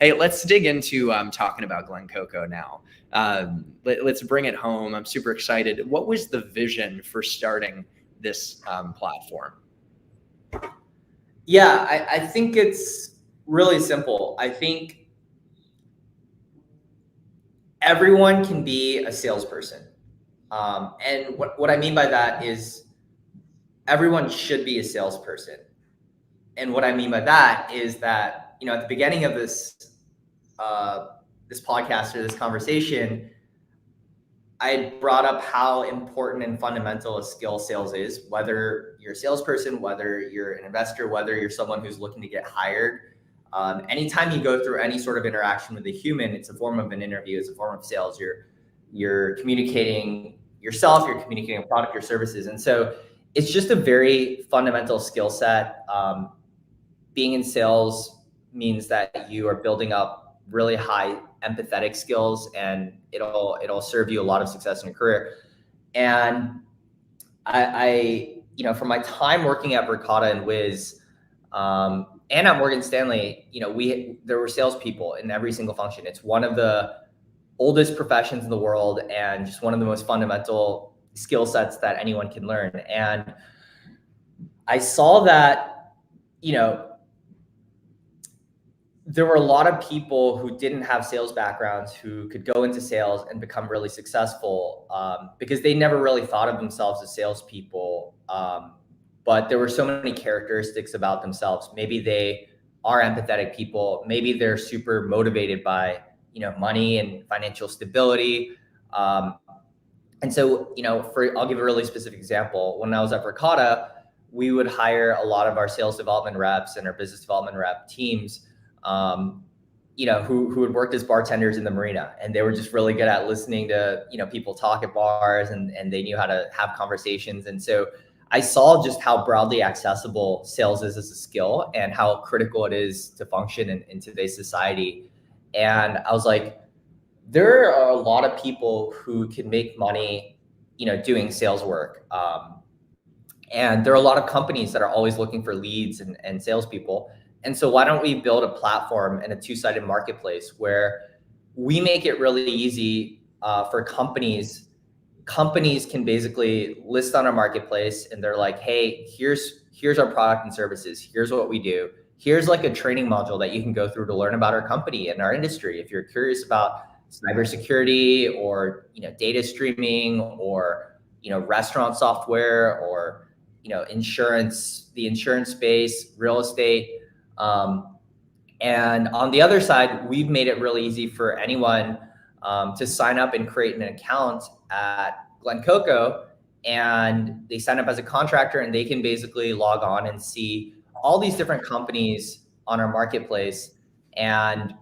Hey, let's dig into talking about Glencoco now. Let's bring it home. I'm super excited. What was the vision for starting this platform? Yeah, I think it's really simple. I think everyone can be a salesperson. And what I mean by that is everyone should be a salesperson. And what I mean by that is that, at the beginning of this podcast or this conversation, I brought up how important and fundamental a skill sales is, whether you're a salesperson, whether you're an investor, whether you're someone who's looking to get hired. Anytime you go through any sort of interaction with a human, it's a form of an interview, it's a form of sales. You're communicating yourself, you're communicating a product or services. And so it's just a very fundamental skill set. Being in sales means that you are building up really high empathetic skills, and it'll serve you a lot of success in your career. And I from my time working at Verkada and Wiz, and at Morgan Stanley, there were salespeople in every single function. It's one of the oldest professions in the world, and just one of the most fundamental skill sets that anyone can learn. And I saw that, there were a lot of people who didn't have sales backgrounds who could go into sales and become really successful because they never really thought of themselves as salespeople. But there were so many characteristics about themselves. Maybe they are empathetic people. Maybe they're super motivated by, money and financial stability. And so, I'll give a really specific example. When I was at Verkada, we would hire a lot of our sales development reps and our business development rep teams who had worked as bartenders in the marina, and they were just really good at listening to, people talk at bars, and they knew how to have conversations. And so I saw just how broadly accessible sales is as a skill and how critical it is to function in today's society. And I was like, there are a lot of people who can make money, doing sales work. And there are a lot of companies that are always looking for leads and salespeople. And so why don't we build a platform and a two-sided marketplace where we make it really easy for companies. Companies can basically list on our marketplace, and they're like, hey, here's our product and services. Here's what we do. Here's like a training module that you can go through to learn about our company and our industry. If you're curious about cybersecurity or, data streaming or, restaurant software or, insurance, the insurance space, real estate. And on the other side, we've made it really easy for anyone to sign up and create an account at Glencoco, and they sign up as a contractor, and they can basically log on and see all these different companies on our marketplace. And,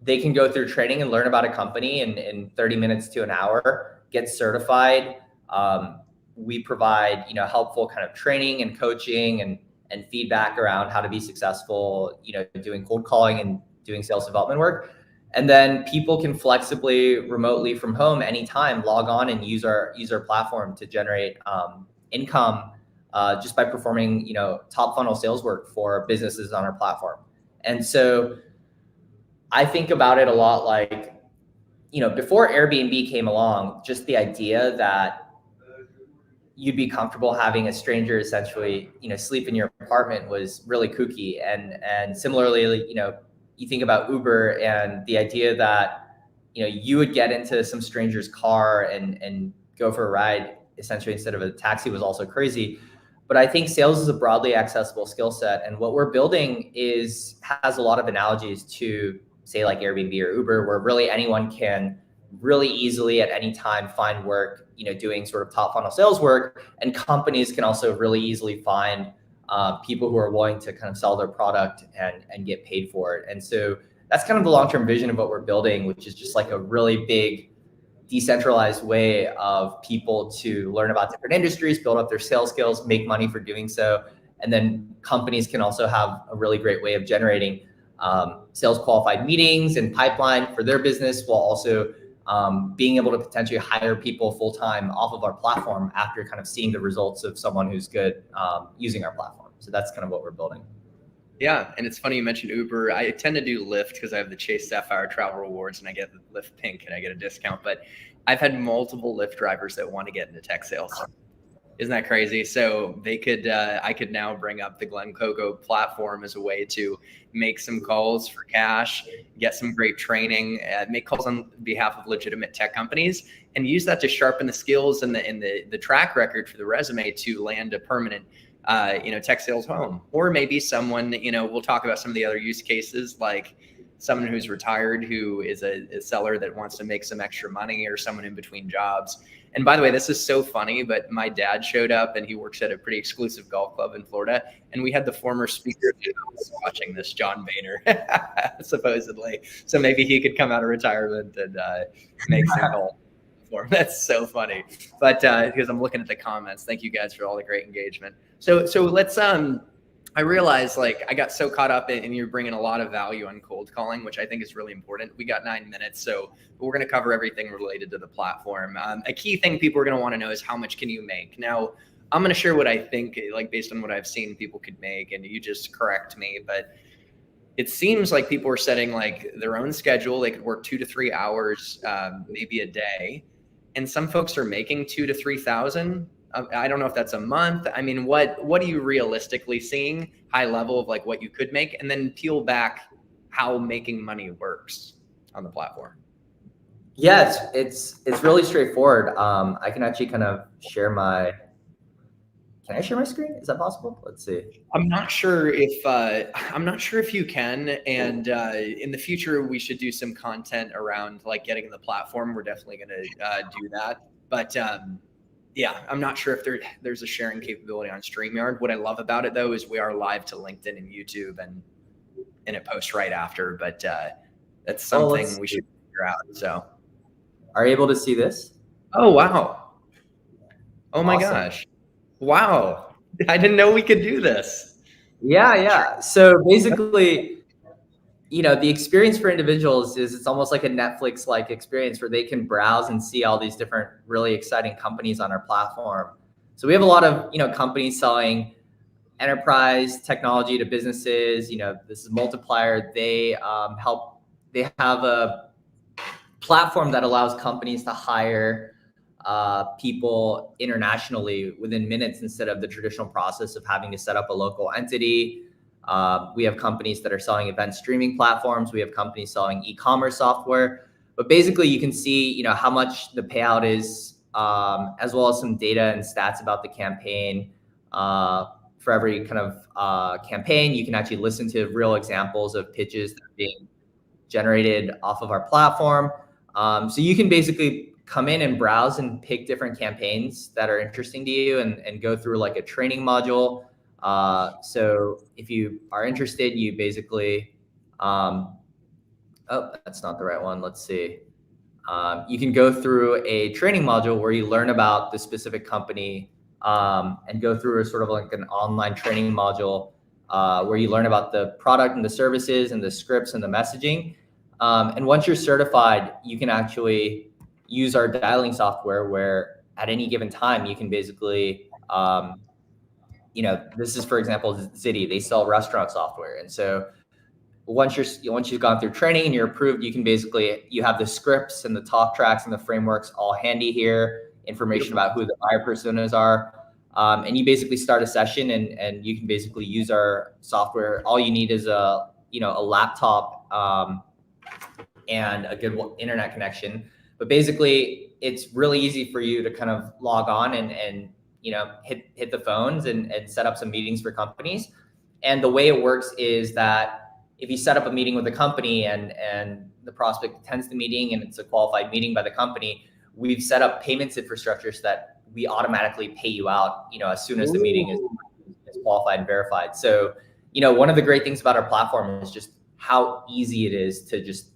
they can go through training and learn about a company in 30 minutes to an hour, get certified. We provide, helpful kind of training and coaching and feedback around how to be successful, doing cold calling and doing sales development work. And then people can flexibly, remotely from home anytime, log on and use our platform to generate income just by performing, top funnel sales work for businesses on our platform. And so I think about it a lot like, before Airbnb came along, just the idea that you'd be comfortable having a stranger essentially, sleep in your apartment was really kooky. And similarly, you think about Uber and the idea that, you would get into some stranger's car and go for a ride essentially instead of a taxi was also crazy. But I think sales is a broadly accessible skill set. And what we're building has a lot of analogies to, say, like Airbnb or Uber, where really anyone can really easily at any time find work, doing sort of top funnel sales work. And companies can also really easily find people who are willing to kind of sell their product and get paid for it. And so that's kind of the long-term vision of what we're building, which is just like a really big decentralized way of people to learn about different industries, build up their sales skills, make money for doing so. And then companies can also have a really great way of generating sales qualified meetings and pipeline for their business, while also being able to potentially hire people full-time off of our platform after kind of seeing the results of someone who's good using our platform. So that's kind of what we're building. Yeah, and it's funny you mentioned Uber. I tend to do Lyft because I have the Chase Sapphire travel rewards and I get the Lyft Pink and I get a discount. But I've had multiple Lyft drivers that want to get into tech sales. Isn't that crazy? So they could, I could now bring up the Glencoco platform as a way to make some calls for cash, get some great training, make calls on behalf of legitimate tech companies, and use that to sharpen the skills and the track record for the resume to land a permanent, tech sales home. Or maybe someone, we'll talk about some of the other use cases, like someone who's retired who is a seller that wants to make some extra money, or someone in between jobs. And by the way, this is so funny, but my dad showed up and he works at a pretty exclusive golf club in Florida. And we had the former speaker watching this, John Boehner, supposedly. So maybe he could come out of retirement and make some calls for him. That's so funny. But because I'm looking at the comments, thank you guys for all the great engagement. So let's, I realized like I got so caught up in you're bringing a lot of value on cold calling, which I think is really important. We got 9 minutes, so we're going to cover everything related to the platform. A key thing people are going to want to know is how much can you make? Now, I'm going to share what I think, like based on what I've seen people could make, and you just correct me, but it seems like people are setting like their own schedule. They could work 2 to 3 hours, maybe a day. And some folks are making 2,000 to 3,000. I don't know if that's a month. I mean, what are you realistically seeing, high level of like what you could make, and then peel back how making money works on the platform? Yeah, it's really straightforward. I can actually kind of share my. Can I share my screen? Is that possible? Let's see. I'm not sure if you can. And in the future, we should do some content around like getting the platform. We're definitely going to do that. But yeah, I'm not sure if there's a sharing capability on StreamYard. What I love about it though is we are live to LinkedIn and YouTube, and it posts right after. But that's something we should figure out. So, are you able to see this? Oh wow! Oh my gosh! Wow! I didn't know we could do this. Yeah. So basically, the experience for individuals is it's almost like a Netflix-like experience where they can browse and see all these different really exciting companies on our platform. So we have a lot of, companies selling enterprise technology to businesses. This is Multiplier. They have a platform that allows companies to hire people internationally within minutes instead of the traditional process of having to set up a local entity. We have companies that are selling event streaming platforms. We have companies selling e-commerce software. But basically, you can see, how much the payout is, as well as some data and stats about the campaign. For every kind of campaign, you can actually listen to real examples of pitches that are being generated off of our platform. So you can basically come in and browse and pick different campaigns that are interesting to you and go through like a training module. So if you are interested, you basically, oh, that's not the right one. Let's see. You can go through a training module where you learn about the specific company, and go through a sort of like an online training module, where you learn about the product and the services and the scripts and the messaging. And once you're certified, you can actually use our dialing software where at any given time, you can basically, this is, for example, Ziti, they sell restaurant software. And so once you've gone through training and you're approved, you have the scripts and the talk tracks and the frameworks all handy here, information about who the buyer personas are. And you basically start a session and you can basically use our software. All you need is a laptop, and a good internet connection. But basically, it's really easy for you to kind of log on and hit the phones and set up some meetings for companies. And the way it works is that if you set up a meeting with a company and the prospect attends the meeting and it's a qualified meeting by the company, we've set up payments infrastructure so that we automatically pay you out, as soon as the meeting is qualified and verified. So, one of the great things about our platform is just how easy it is to just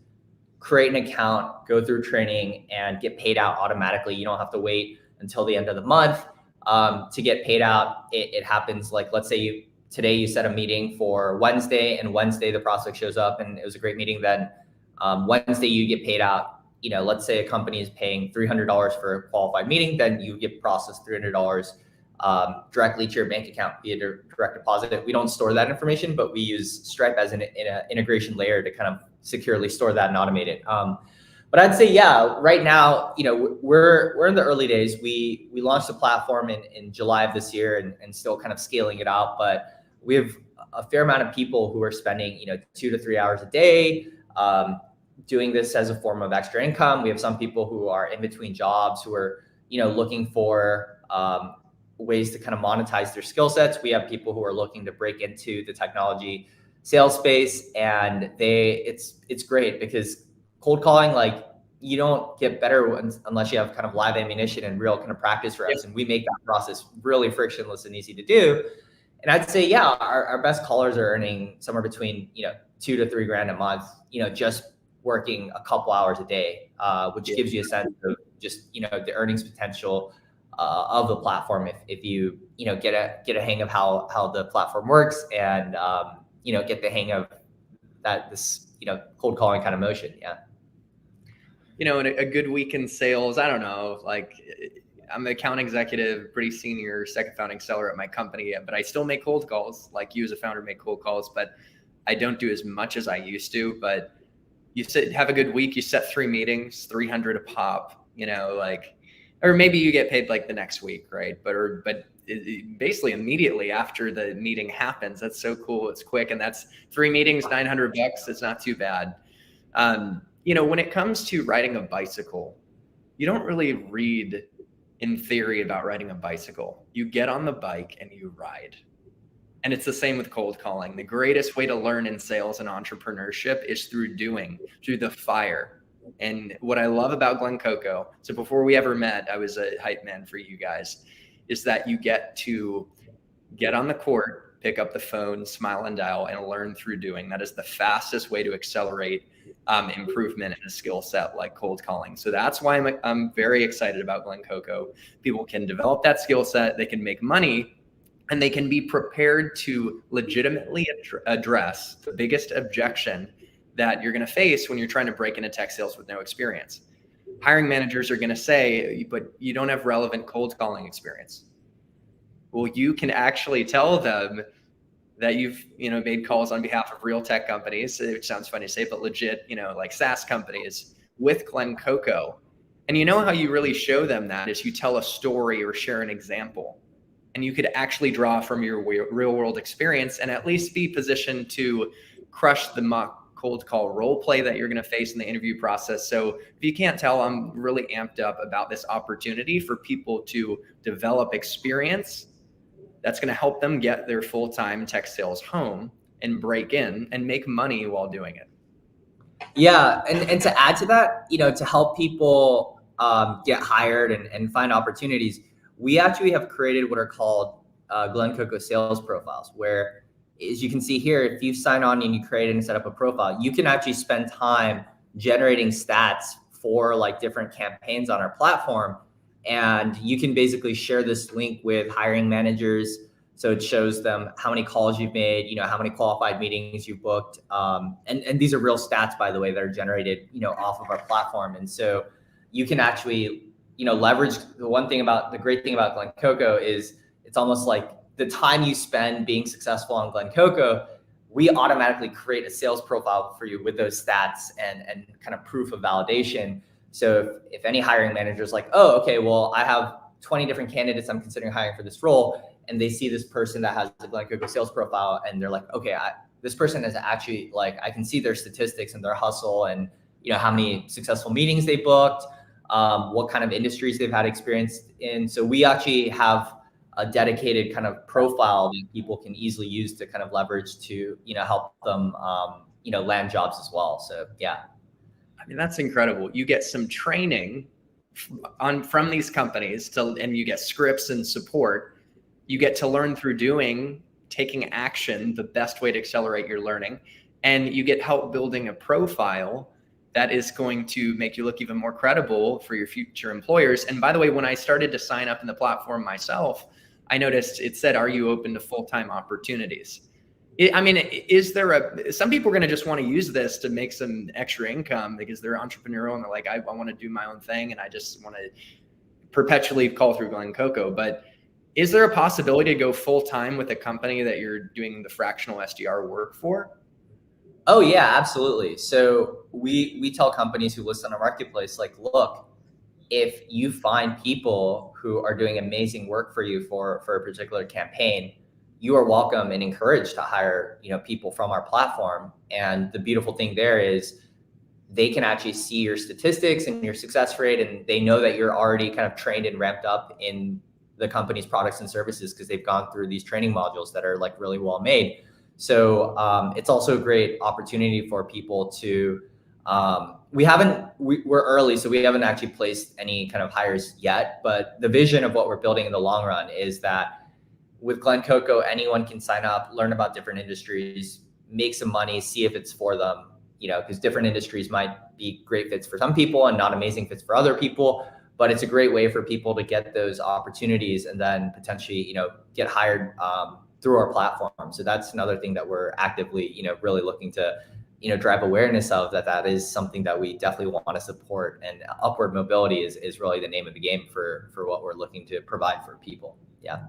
create an account, go through training, and get paid out automatically. You don't have to wait until the end of the month to get paid out. It happens like, let's say today you set a meeting for Wednesday, and Wednesday the prospect shows up and it was a great meeting. Then Wednesday you get paid out. Let's say a company is paying $300 for a qualified meeting, then you get processed $300 directly to your bank account via direct deposit. We don't store that information, but we use Stripe as an integration layer to kind of securely store that and automate it. But I'd say, yeah, right now, we're in the early days. We launched the platform in July of this year and still kind of scaling it out. But we have a fair amount of people who are spending, 2 to 3 hours a day doing this as a form of extra income. We have some people who are in between jobs who are, looking for ways to kind of monetize their skill sets. We have people who are looking to break into the technology sales space, and it's great because cold calling, like, you don't get better unless you have kind of live ammunition and real kind of practice reps. And we make that process really frictionless and easy to do. And I'd say, yeah, our best callers are earning somewhere between, $2 to $3 grand a month, just working a couple hours a day, which gives you a sense of just, the earnings potential of the platform if you, get a hang of how the platform works and, get the hang of this cold calling kind of motion. Yeah. In a good week in sales, I don't know, like, I'm an account executive, pretty senior, second founding seller at my company, but I still make cold calls. Like you as a founder make cold calls, but I don't do as much as I used to. But you have a good week, you set 3 meetings, 300 a pop, or maybe you get paid like the next week, right? But basically immediately after the meeting happens, that's so cool. It's quick, and that's 3 meetings, $900. It's not too bad. When it comes to riding a bicycle, you don't really read in theory about riding a bicycle. You get on the bike and you ride. And it's the same with cold calling. The greatest way to learn in sales and entrepreneurship is through the fire. And what I love about Glencoco, so before we ever met, I was a hype man for you guys, is that you get to get on the court, pick up the phone, smile and dial, and learn through doing. That is the fastest way to accelerate improvement in a skill set like cold calling. So that's why I'm very excited about Glencoco. People can develop that skill set, they can make money, and they can be prepared to legitimately address the biggest objection that you're going to face when you're trying to break into tech sales with no experience. Hiring managers are going to say, but you don't have relevant cold calling experience. Well, you can actually tell them that you've made calls on behalf of real tech companies, which sounds funny to say, but legit, like SaaS companies with Glencoco. And how you really show them that is you tell a story or share an example. And you could actually draw from your real world experience and at least be positioned to crush the mock cold call role play that you're going to face in the interview process. So if you can't tell, I'm really amped up about this opportunity for people to develop experience that's going to help them get their full-time tech sales home and break in and make money while doing it. Yeah. And to add to that, to help people get hired and find opportunities, we actually have created what are called Glencoco sales profiles, where, as you can see here, if you sign on and you create and set up a profile, you can actually spend time generating stats for like different campaigns on our platform. And you can basically share this link with hiring managers. So it shows them how many calls you've made, how many qualified meetings you've booked. And these are real stats, by the way, that are generated, off of our platform. And so you can actually, leverage the great thing about Glencoco is it's almost like the time you spend being successful on Glencoco, we automatically create a sales profile for you with those stats and kind of proof of validation. So if any hiring manager is like, oh, okay, well, I have 20 different candidates I'm considering hiring for this role, and they see this person that has a Glencoco sales profile, and they're like, okay, this person is actually, like, I can see their statistics and their hustle and, how many successful meetings they booked, what kind of industries they've had experience in. So we actually have a dedicated kind of profile that people can easily use to kind of leverage to, help them, land jobs as well. So, yeah. I mean, that's incredible. You get some training from these companies and you get scripts and support. You get to learn through taking action, the best way to accelerate your learning. And you get help building a profile that is going to make you look even more credible for your future employers. And by the way, when I started to sign up in the platform myself, I noticed it said, are you open to full-time opportunities? Some people are going to just want to use this to make some extra income because they're entrepreneurial and they're like, I want to do my own thing and I just want to perpetually call through Glencoco. But Is there a possibility to go full-time with a company that you're doing the fractional SDR work for? Oh yeah, absolutely. So we tell companies who list on our marketplace, like, look, if you find people who are doing amazing work for you for a particular campaign, you are welcome and encouraged to hire, people from our platform. And the beautiful thing there is they can actually see your statistics and your success rate, and they know that you're already kind of trained and ramped up in the company's products and services because they've gone through these training modules that are like really well made. So it's also a great opportunity for people to, we're early, so we haven't actually placed any kind of hires yet, but the vision of what we're building in the long run is that with Glencoco, anyone can sign up, learn about different industries, make some money, see if it's for them, because different industries might be great fits for some people and not amazing fits for other people. But it's a great way for people to get those opportunities and then potentially, get hired through our platform. So that's another thing that we're actively, really looking to, drive awareness of, that is something that we definitely want to support. And upward mobility is really the name of the game for what we're looking to provide for people. Yeah.